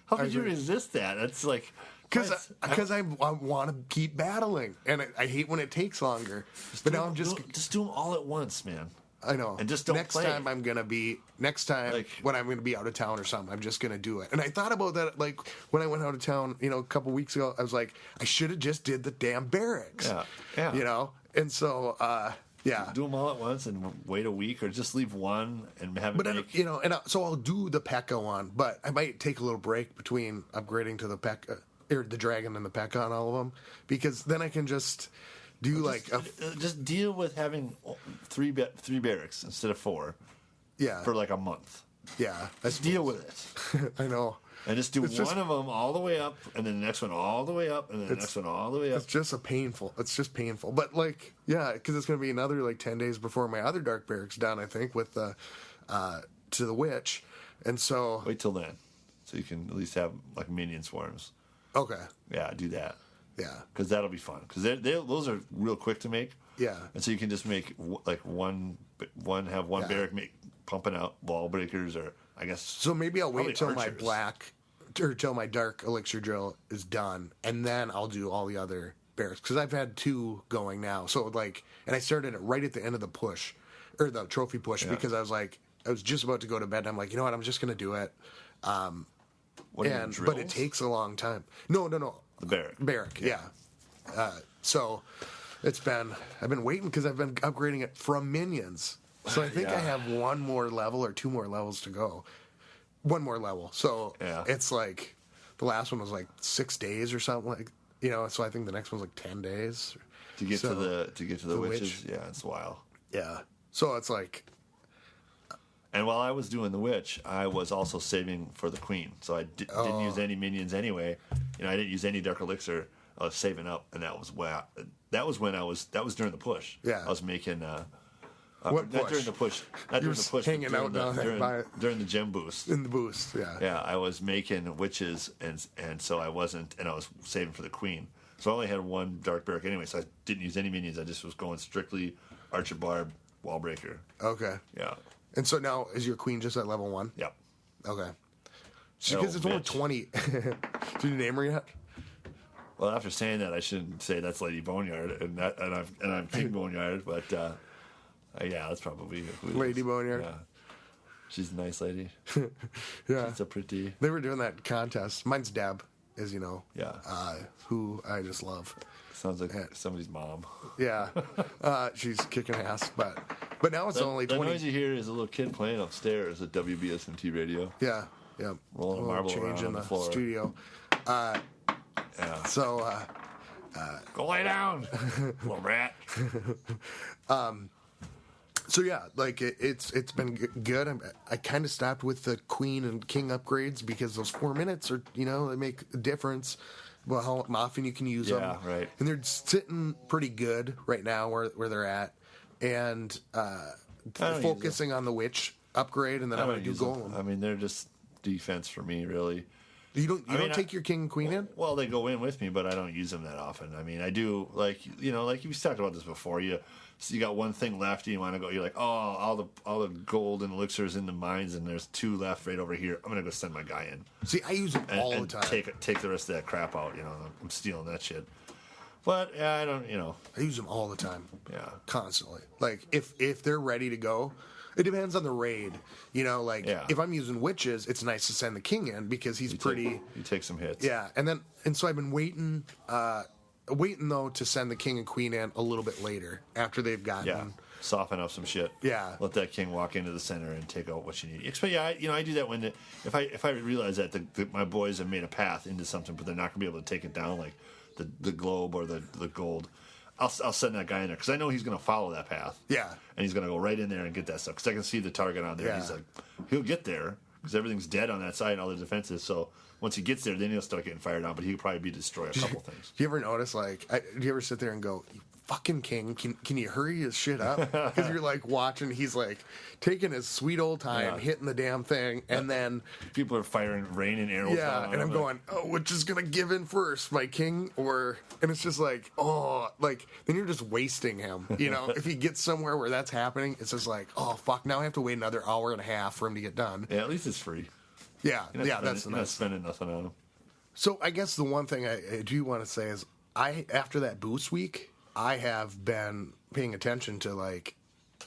How could you resist that? It's like... Because I want to keep battling, and I hate when it takes longer. But now I'm just do them all at once, man. I know. And just don't next play. time when I'm gonna be out of town or something, I'm just gonna do it. And I thought about that, like when I went out of town, a couple weeks ago. I was like, I should have just did the damn barracks. Yeah. And so, yeah. Do them all at once and wait a week, or just leave one and have it. But so I'll do the P.E.K.K.A. one, but I might take a little break between upgrading to the P.E.K.K.A. or the Dragon and the P.E.K.K.A. on all of them, because then I can just do just deal with having three barracks instead of 4. Yeah. For like a month. Yeah. Just deal with it. I know. And just do one of them all the way up, and then the next one all the way up, and then the next one all the way up. It's just painful. But because it's going to be another 10 days before my other Dark Barracks done, I think, with the to the Witch, and so wait till then, so you can at least have like minion swarms. Okay. Yeah, do that. Yeah. Because that'll be fun. Because those are real quick to make. Yeah. And so you can just make one barrack pumping out wall breakers, or I guess. So maybe I'll wait till my archers. till my dark elixir drill is done, and then I'll do all the other barracks, because I've had 2 going now. So and I started it right at the end of the push, or the trophy push, because I was just about to go to bed. And I'm like, you know what? I'm just gonna do it. But it takes a long time. No. The barrack. Barrack, yeah. So I've been waiting because I've been upgrading it from minions. So I think I have 1 more level or 2 more levels to go. 1 more level. So it's like the last one was 6 days or something, so I think the next one's 10 days. To get to the witches, yeah, it's wild. Yeah. So it's like. And while I was doing the witch, I was also saving for the queen. So I didn't use any minions anyway. I didn't use any dark elixir. I was saving up, and that was during the push. Yeah. I was making what not push? During the push. Not during the push. Hanging out during the gem boost. In the boost, yeah. Yeah, I was making witches, and so I wasn't, and I was saving for the queen. So I only had 1 dark barrack anyway, so I didn't use any minions. I just was going strictly archer barb, wall breaker. Okay. Yeah. And so now, is your queen just at level 1? Yep. Okay. Because it's only 20. Did you name her yet? Well, after saying that, I shouldn't say that's Lady Boneyard, and I'm King Boneyard, but yeah, that's probably Lady Boneyard. Yeah. She's a nice lady. Yeah. She's so pretty. They were doing that contest. Mine's Deb, as you know. Yeah. Who I just love. Sounds like somebody's mom. Yeah. She's kicking ass, but now it's only 20. The noise you hear is a little kid playing upstairs at WBSMT radio. Yeah. Rolling a marble around on the floor. Studio. Yeah. So, go lay down, little rat. So yeah, it's been good. I kind of stopped with the queen and king upgrades because those 4 minutes are they make a difference. Well, how often you can use them. Yeah, right. And they're sitting pretty good right now where they're at, and focusing on the witch upgrade, and then I'm going to do golem. I mean, they're just defense for me, really. You don't take your king and queen in? Well, they go in with me, but I don't use them that often. I mean, I do like you've talked about this before. You got 1 thing left, and you want to go. You're like, oh, all the gold and elixirs in the mines, and there's 2 left right over here. I'm gonna go send my guy in. See, I use them all the time. Take the rest of that crap out. I'm stealing that shit. But I don't. I use them all the time. Yeah, constantly. Like if they're ready to go. It depends on the raid, If I'm using witches, it's nice to send the king in because he's pretty. You take some hits. Yeah, and so I've been waiting though to send the king and queen in a little bit later after they've gotten. Soften up some shit. Yeah. Let that king walk into the center and take out what you need. I do that when if I realize that my boys have made a path into something, but they're not gonna be able to take it down, like the globe or the gold. I'll send that guy in there because I know he's going to follow that path. Yeah. And he's going to go right in there and get that stuff because I can see the target on there. Yeah. He's like, he'll get there because everything's dead on that side, all the defenses. So once he gets there, then he'll start getting fired on. But he could probably destroy a couple things. Do you ever notice, like, do you ever sit there and go, "You fucking king, can you hurry his shit up?" Because you're like watching, he's like taking his sweet old time, hitting the damn thing, and then people are firing rain and arrows. Yeah, and I'm going, oh, which is gonna give in first, my king, and it's just like, oh, like then you're just wasting him. You know, if he gets somewhere where that's happening, it's just like, oh fuck, now I have to wait another hour and a half for him to get done. Yeah, at least it's free. Yeah, that's not spending nothing on him. So I guess the one thing I do want to say is, after that boost week, I have been paying attention to like,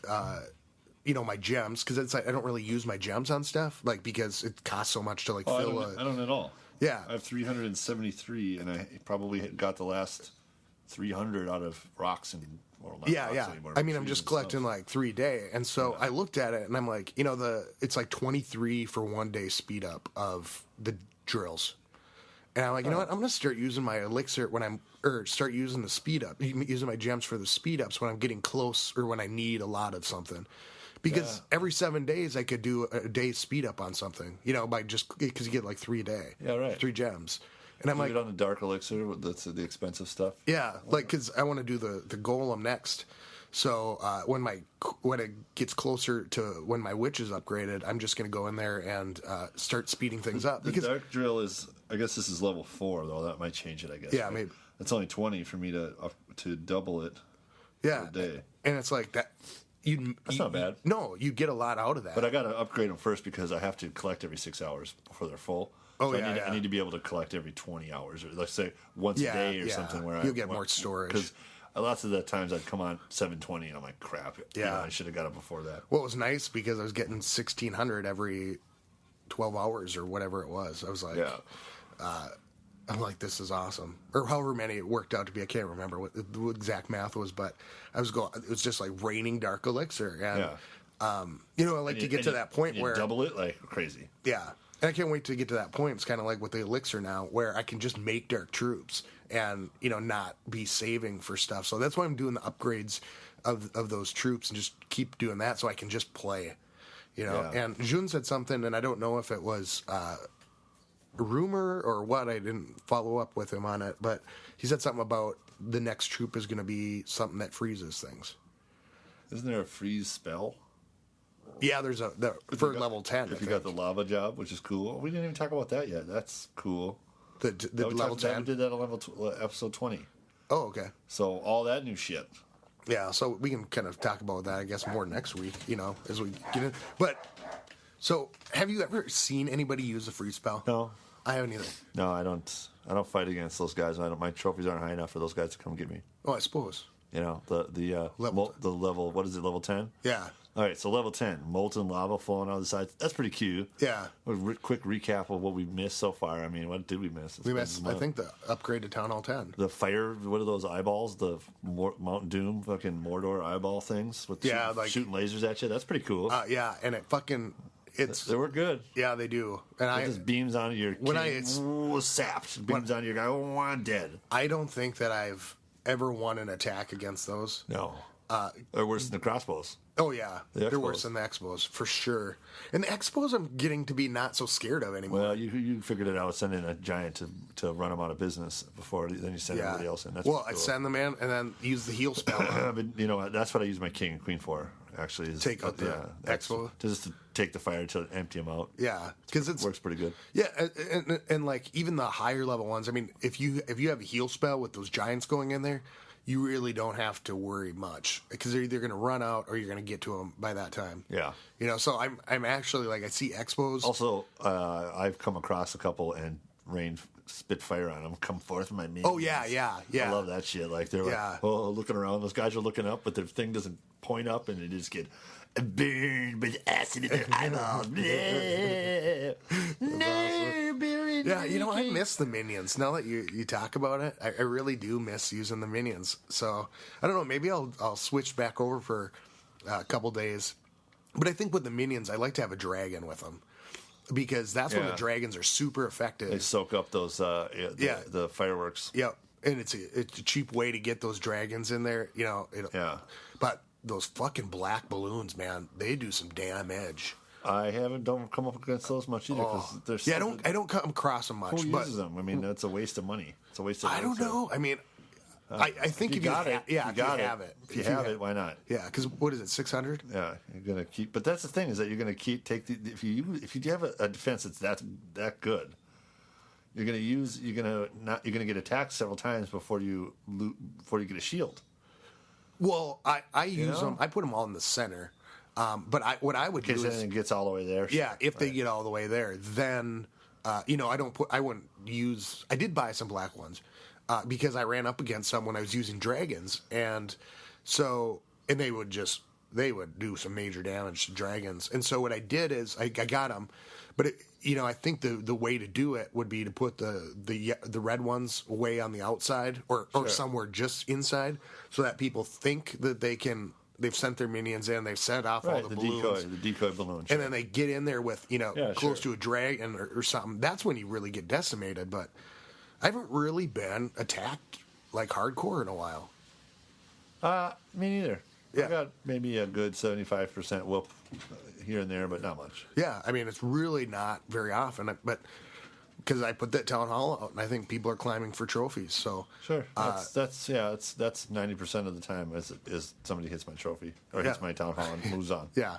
my gems, because it's like I don't really use my gems on stuff, like because it costs so much to like fill. I don't at all. Yeah, I have 373, and I probably got the last 300 out of rocks and. Anymore, I mean, I'm just collecting like 3 day, and so I looked at it and I'm like, it's like 23 for 1 day speed up of the drills, and I'm like, you know what? I'm gonna start using my elixir start using the speed up, using my gems for the speed ups when I'm getting close or when I need a lot of something. Because every 7 days I could do a day speed up on something, by just because you get like 3 a day. Yeah, right. 3 gems. And I'm like, on the dark elixir, that's the expensive stuff. Yeah, like because I want to do the golem next. So when it gets closer to when my witch is upgraded, I'm just going to go in there and start speeding things up. The dark drill is, I guess this is level 4 though. That might change it. I guess. Yeah, maybe. It's only 20 for me to double it. Yeah, a day. And it's like that. That's not bad. No, you get a lot out of that. But I got to upgrade them first because I have to collect every 6 hours before they're full. Oh, so I need to be able to collect every 20 hours, or let's say once a day or something. Where you'll get more storage. Because lots of the times I'd come on 720, and I'm like, crap. Yeah, I should have got it before that. Well, it was nice because I was getting 1,600 every 12 hours or whatever it was. I was like, I'm like, this is awesome. Or however many it worked out to be. I can't remember what the exact math was, but it was just like raining dark elixir. And, I like to get to that point where double it like crazy. Yeah. And I can't wait to get to that point. It's kind of like with the elixir now, where I can just make dark troops and not be saving for stuff. So that's why I'm doing the upgrades of those troops and just keep doing that, so I can just play. And Jun said something, and I don't know if it was rumor or what. I didn't follow up with him on it, but he said something about the next troop is going to be something that freezes things. Isn't there a freeze spell? Yeah, there's for level 10. If you got the lava job, which is cool. We didn't even talk about that yet. That's cool. The level 10? We did that on episode 20. Oh, okay. So all that new shit. Yeah, so we can kind of talk about that, I guess, more next week, as we get in. But, so, have you ever seen anybody use a freeze spell? No. I haven't either. No, I don't fight against those guys. My trophies aren't high enough for those guys to come get me. Oh, I suppose. The level, what is it, level 10? Yeah. All right, so level 10, molten lava flowing out the sides. That's pretty cute. Yeah. Quick recap of what we missed so far. I mean, what did we miss? We missed, I think, the upgrade to Town Hall 10. The fire, what are those eyeballs? The Mount Doom fucking Mordor eyeball things with shooting lasers at you? That's pretty cool. Yeah, and it fucking... They work good. Yeah, they do. And it just beams onto your sapped. Beams onto your guy. Oh, I'm dead. I don't think that I've ever won an attack against those. No. They're worse than the crossbows. Oh, yeah. They're worse than the Expos, for sure. And the Expos I'm getting to be not so scared of anymore. Well, you figured it out, sending a giant to run them out of business before then you send everybody else in. That's cool. I send them in and then use the heal spell. But, that's what I use my King and Queen for, actually. Take out the Expo? Just to take the fire to empty them out. Yeah. Because it works pretty good. Yeah, and like even the higher level ones, I mean, if you have a heal spell with those giants going in there, you really don't have to worry much because they're either going to run out or you're going to get to them by that time. Yeah. So I'm actually like, I see Expos. Also, I've come across a couple and rained spit fire on them. Come forth, my minions. Oh, yeah. I love that shit. Like they're like, looking around. Those guys are looking up, but their thing doesn't point up and they just get burned with acid in their eyeballs. Yeah, I miss the minions. Now that you talk about it, I really do miss using the minions. So, I don't know, maybe I'll switch back over for a couple days. But I think with the minions, I like to have a dragon with them. Because that's when the dragons are super effective. They soak up those, the fireworks. Yep, and it's a cheap way to get those dragons in there, But those fucking black balloons, man, they do some damage. I don't come up against those much either because there's. Yeah, I don't come across them much. Who uses them? I mean, that's a waste of money. It's a waste of. I don't know. I mean, I think if you have it, if you have it, why not? Yeah, because what is it, 600? Yeah, you're gonna keep. But that's the thing is that you're gonna if you have a defense that's that good, you're gonna get attacked several times before you get a shield. Well, I use them. I put them all in the center. But what I would do is it gets all the way there. Yeah, if they get all the way there, then I wouldn't use. I did buy some black ones because I ran up against some when I was using dragons, and they would do some major damage to dragons. And so what I did is I got them, but I think the way to do it would be to put the red ones way on the outside or somewhere just inside, so that people think that they've sent their minions in, they've set off all the balloons. The decoy balloon. And then they get in there with, close to a dragon or something. That's when you really get decimated. But I haven't really been attacked like hardcore in a while. Me neither. Yeah. I got maybe a good 75% whoop here and there, but not much. Yeah, I mean, it's really not very often. But because I put that town hall out, and I think people are climbing for trophies. So sure, that's 90% of the time is somebody hits my trophy or hits my town hall and moves on. Yeah.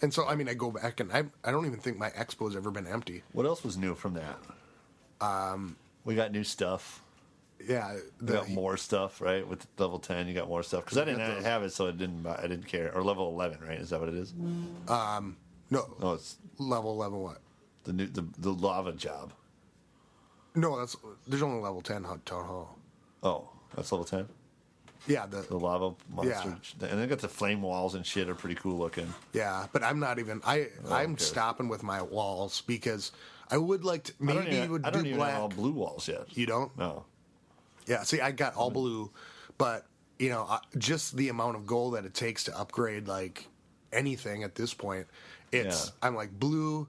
And so I mean, I go back and I don't even think my expo's ever been empty. What else was new from that? We got new stuff. Yeah, we got more stuff, right? With level 10, you got more stuff because I didn't have it, so I didn't care. Or level 11, right? Is that what it is? No, it's level what? The lava job. No, there's only level 10 town hall. Oh, that's level 10? Yeah, the lava monster. Yeah. And they got the flame walls and shit are pretty cool looking. Yeah, but I'm not even I'm stopping with my walls because I would like to maybe I don't even have all blue walls yet. You don't? No. Yeah, see, I got all blue, but just the amount of gold that it takes to upgrade like anything at this point, I'm like blue.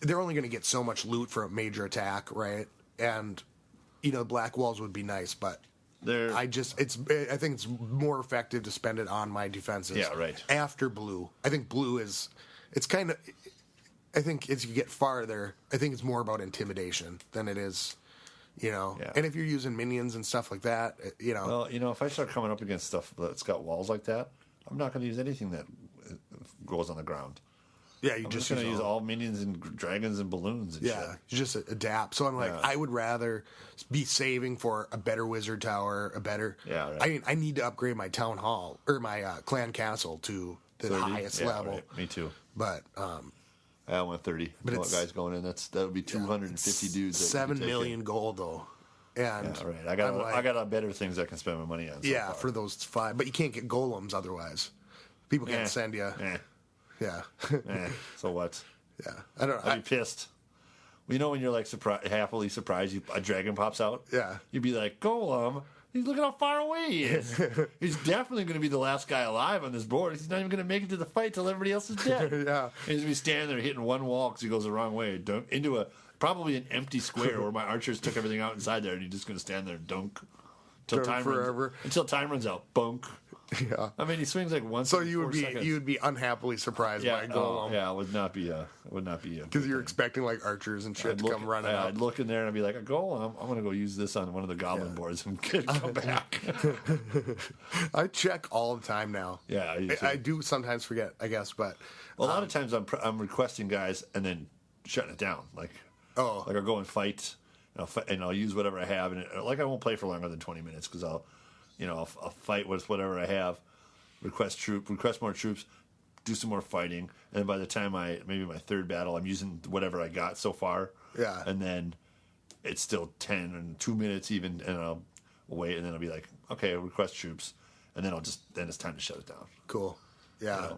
They're only going to get so much loot for a major attack, right? And black walls would be nice, but I think it's more effective to spend it on my defenses. Yeah, right. After blue, I think blue is. It's kind of. I think as you get farther, I think it's more about intimidation than it is. And if you're using minions and stuff like that, Well, if I start coming up against stuff that's got walls like that, I'm not going to use anything that goes on the ground. Yeah, I'm just going to use all minions and dragons and balloons and shit. You just adapt. So I'm like, I would rather be saving for a better wizard tower, a better... Yeah, right. I mean, I need to upgrade my town hall, or my clan castle to the 30? Highest level. Right. Me too. But... I went 30. But guys going in, that would be 250 dudes. 7 million gold, though. And right. I got better things I can spend my money on. So for those 5. But you can't get golems otherwise. People can't send you... Yeah. So what? Yeah. I don't know. I'd be pissed. Well, when you're like happily surprised, a dragon pops out? Yeah. You'd be like, Golem, look at how far away he is. He's definitely going to be the last guy alive on this board. He's not even going to make it to the fight till everybody else is dead. Yeah. And he's going to be standing there hitting one wall because he goes the wrong way. Into probably an empty square where my archers took everything out inside there, and he's just going to stand there and dunk. Until time runs out. Bunk. Yeah, I mean he swings like once. So you would be unhappily surprised by a golem. It would not be because you're expecting like archers and shit to come running up. I'd look in there and I'd be like, a golem. I'm gonna go use this on one of the goblin boards and come back. I check all the time now. Yeah, I do sometimes forget, I guess, but a lot of times I'm requesting guys and then shutting it down. Like I'll go and fight. And I'll use whatever I have, and I won't play for longer than 20 minutes because I'll fight with whatever I have, request more troops, do some more fighting, and by the time maybe my third battle, I'm using whatever I got so far. Yeah. And then it's still 10 and 2 minutes even, and I'll wait, and then I'll be like, okay, I'll request troops, and then then it's time to shut it down. Cool. Yeah.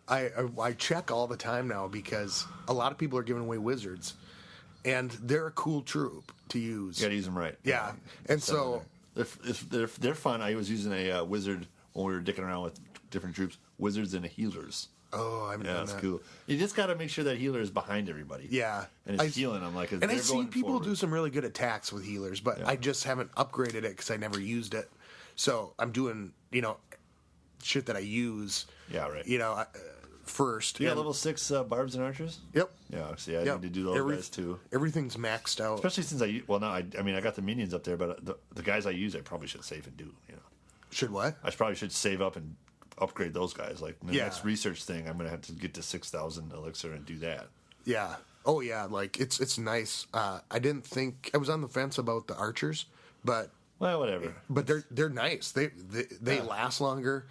I check all the time now because a lot of people are giving away wizards, and they're a cool troop to use. You got to use them right. Yeah, and so they're fun. I was using a wizard when we were dicking around with different troops. Wizards and healers. Oh, I haven't done that. That's cool. You just got to make sure that healer is behind everybody. Yeah, and it's healing them like. And I've seen people do some really good attacks with healers, but I just haven't upgraded it because I never used it. So I'm doing shit that I use. Yeah, right. First. You got level 6 barbs and archers? Yep. Yeah, see, I need to do those guys too. Everything's maxed out. Especially since I got the minions up there, but the guys I use I probably should save and do, Should what? I probably should save up and upgrade those guys. Like the next research thing, I'm going to have to get to 6,000 elixir and do that. Yeah. Oh, yeah, like, it's nice. I didn't think... I was on the fence about the archers, but... Well, whatever. But they're nice. They last longer.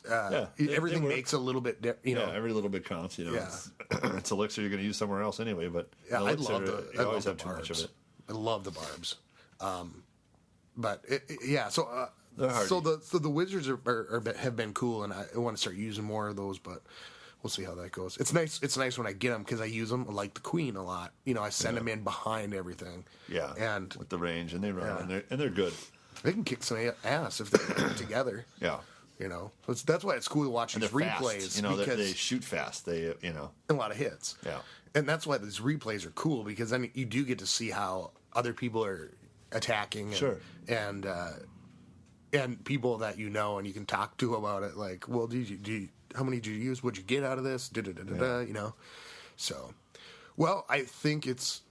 Everything makes a little bit, every little bit counts. It's elixir you're going to use somewhere else anyway. But elixir, I always have too much of it. I love the barbs, but So the wizards have been cool, and I want to start using more of those, but we'll see how that goes. It's nice. It's nice when I get them because I use them like the queen a lot. I send them in behind everything. Yeah, and with the range, and they run, and they're good. They can kick some ass if they get together. Yeah. That's why it's cool to watch these replays. Because they shoot fast. A lot of hits. Yeah, and that's why these replays are cool because then you do get to see how other people are attacking. And, and people that and you can talk to about it. Like, well, how many did you use? What'd you get out of this? So, well, I think it's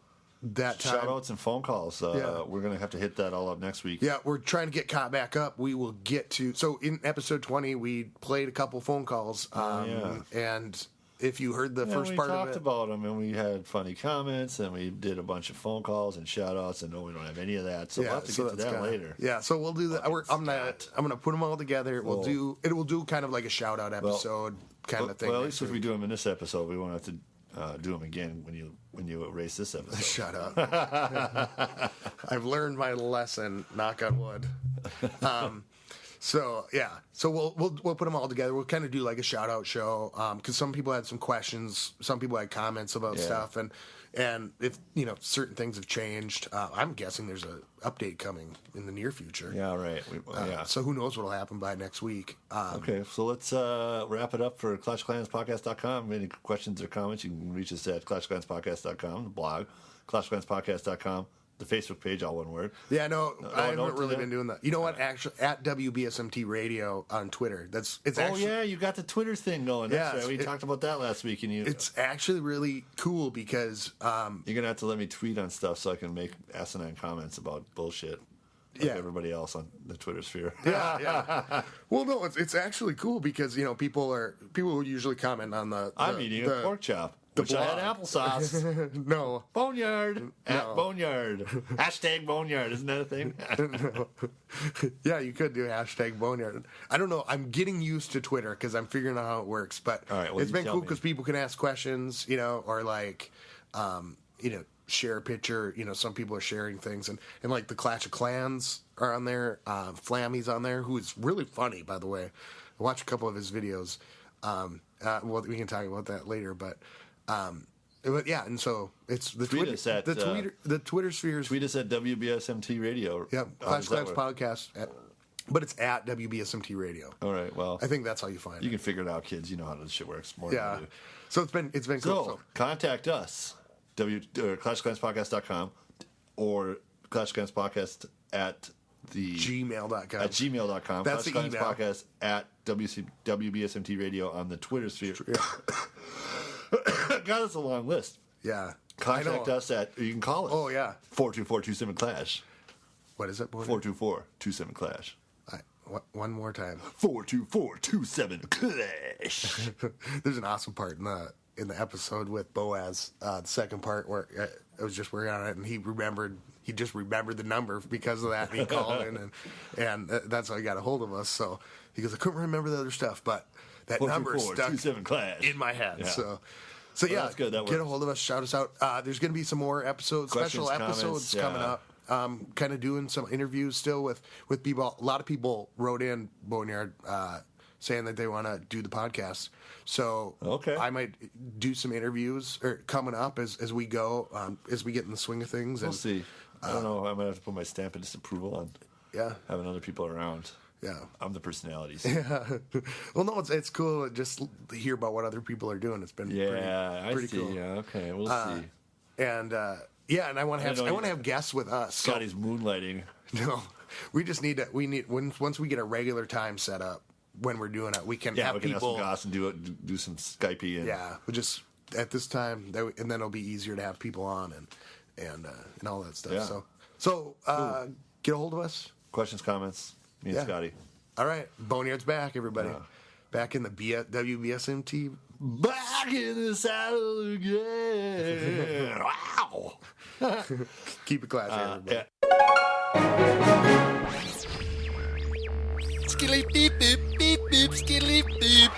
that time. Shout-outs and phone calls. We're going to have to hit that all up next week. Yeah, we're trying to get caught back up. We will get to... So, in episode 20, we played a couple phone calls. And if you heard the first part of it... we talked about them, and we had funny comments, and we did a bunch of phone calls and shout-outs, and we don't have any of that. So we'll have to get to that later. Yeah, so we'll do that. I'm gonna put them all together. Cool. We'll do kind of like a shout-out episode kind of thing. Well, at least if we do them in this episode, we won't have to... do them again when you erase this episode. Shut up. I've learned my lesson. Knock on wood. So we'll put them all together. We'll kind of do like a shout out show because some people had some questions, some people had comments about stuff, and if certain things have changed. I'm guessing there's an update coming in the near future. Yeah, right. So who knows what'll happen by next week? Okay, so let's wrap it up for ClashClansPodcast.com. Any questions or comments, you can reach us at ClashClansPodcast.com, the blog, ClashClansPodcast.com. The Facebook page, all one word. Yeah, no, I haven't really been doing that. You know what? Actually, at WBSMT Radio on Twitter. You got the Twitter thing going. That's right. We talked about that last week. It's actually really cool because... you're going to have to let me tweet on stuff so I can make asinine comments about bullshit. Like everybody else on the Twitter sphere. Yeah. Well, no, it's actually cool because, people usually comment on the I'm eating a pork chop. Which I had applesauce. No. Boneyard. At Boneyard. Hashtag Boneyard. Isn't that a thing? No. Yeah, you could do hashtag Boneyard. I don't know. I'm getting used to Twitter because I'm figuring out how it works. But it's been cool because people can ask questions, or like, share a picture. Some people are sharing things. And like the Clash of Clans are on there. Flammy's on there, who is really funny, by the way. I watched a couple of his videos. We can talk about that later, but yeah, and so it's the Twitter spheres. Tweet us at WBSMT Radio. Yeah, Clash Clans Podcast. But it's at WBSMT Radio. All right, well, I think that's how you find it. You can figure it out, kids. You know how this shit works more than I do. So it's been cool. So contact us, ClashClansPodcast.com or ClashClansPodcast at the gmail.com. At gmail.com. That's the email. Podcast at WBSMT Radio on the Twitter sphere. Yeah. God, that's a long list. Yeah. Contact us you can call us. Oh, yeah. 424-27-CLASH. What is it, boy? 424-27-CLASH. One more time. 424-27-CLASH. There's an awesome part in the episode with Boaz, the second part where I was just working on it, and he just remembered the number because of that, and he called in, and that's how he got a hold of us. So he goes, I couldn't remember the other stuff, but that number stuck in my head. Yeah. So yeah, that's good. That get a hold of us, shout us out. There's going to be some more episodes, special episodes coming up. Kind of doing some interviews still with people. A lot of people wrote in Boneyard saying that they want to do the podcast. So I might do some interviews coming up as we go, as we get in the swing of things. We'll see. I don't know. I might have to put my stamp of disapproval on having other people around. Yeah, I'm the personalities. Yeah, well, no, it's cool just to hear about what other people are doing. It's been pretty cool. Yeah, okay, we'll see. And and I want to have guests with us. Scotty's moonlighting. No, We just need to. Once we get a regular time set up when we're doing it, we can have we can people. have some goss and do some Skypey. And, Yeah, we just at this time, and then it'll be easier to have people on and all that stuff. Yeah. So get a hold of us. Questions, comments. Me and Scotty. All right, Boneyard's back, everybody. Back in the WBSMT. Back in the saddle again. Wow. Keep it classy, everybody. Skilly beep beep beep beep skilly beep.